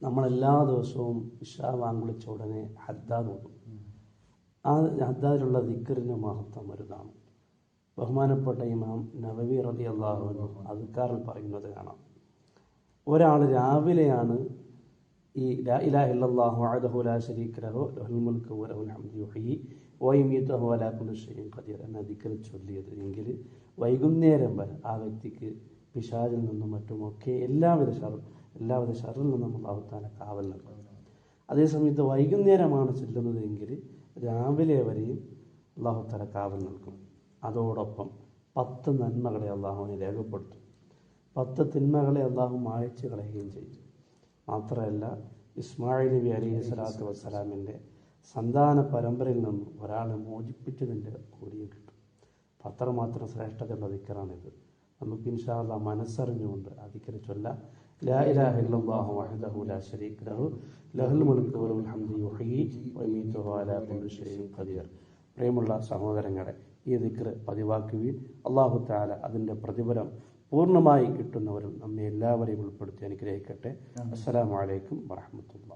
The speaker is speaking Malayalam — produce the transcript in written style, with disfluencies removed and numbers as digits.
നമ്മളെല്ലാ ദിവസവും ഇശാ ബാങ്ക് വിളിച്ച ഉടനെ ഹദ്ദാദ് ഓതും. ആ ഹദ്ദാദിലുള്ള ദിക്റിൻ്റെ മഹത്വം വലുതാണ്. ബഹുമാനപ്പെട്ട ഇമാം നവവി റളിയല്ലാഹു അൻഹു അദ്കാറിൽ പറയുന്നത് കാണാം. ഒരാൾ രാവിലെയാണ് ഈ ലാ ഇലാഹ ഇല്ലല്ലാഹു വഹ്ദഹു ലാ ശരീക ലഹു ലഹുൽ മുൽക്കു വലഹുൽ ഹംദു യുഹ്യി വയുമീതു വഹുവ അലാ കുല്ലി ഷൈഇൻ ഖദീർ എന്ന ദിക്ർ ചൊല്ലിയത് എങ്കിൽ വൈകുന്നേരം വരെ ആ വ്യക്തിക്ക് പിശാചിൽ നിന്നും മറ്റുമൊക്കെ എല്ലാവിധ ഷർറിൽ നിന്നും അല്ലാഹു തആല കാവൽ നൽകും. അതേസമയത്ത് വൈകുന്നേരമാണ് ചൊല്ലുന്നത് എങ്കിൽ രാവിലെ വരെയും അല്ലാഹു തആല കാവൽ നൽകും. അതോടൊപ്പം 10 നന്മകളെ അല്ലാഹുവിനെ രേഖപ്പെടുത്തും, 10 തിന്മകളെ അല്ലാഹു മായ്ച്ചു കളയുകയും ചെയ്യും. മാത്രമല്ല, ഇസ്മായിൽ നബി അലൈഹി സ്വലാത്തു വസ്സലാമിൻ്റെ സന്താന പരമ്പരയിൽ നിന്നും ഒരാളെ മോചിപ്പിച്ചതിൻ്റെ കൂലിയും കിട്ടും. അത്രമാത്രം ശ്രേഷ്ഠതയുള്ള ദിക്റാണിത്. നമുക്ക് ഇൻഷാ അല്ലാഹ് മനസ്സറിഞ്ഞുകൊണ്ട് ആ ദിക്ർ ചൊല്ലാം. ലാ ഇലാഹ ഇല്ലല്ലാഹു വഹ്ദഹു ലാ ശരീക ലഹു ലഹുൽ മുൽക്കു വലഹുൽ ഹംദു യുഹ്യി വയുമീതു വഹുവ അലാ കുല്ലി ഷൈഇൻ ഖദീർ. പ്രിയമുള്ള സഹോദരങ്ങളെ, ഈ ദിക്ർ പതിവാക്കുകയും അല്ലാഹു തആല അതിൻ്റെ പ്രതിഫലം പൂർണ്ണമായി കിട്ടുന്നവരും നമ്മെ എല്ലാവരെയും ഉൾപ്പെടുത്തി അനുഗ്രഹിക്കട്ടെ. അസ്സലാമു അലൈക്കും വറഹ്മത്തുള്ളാഹി.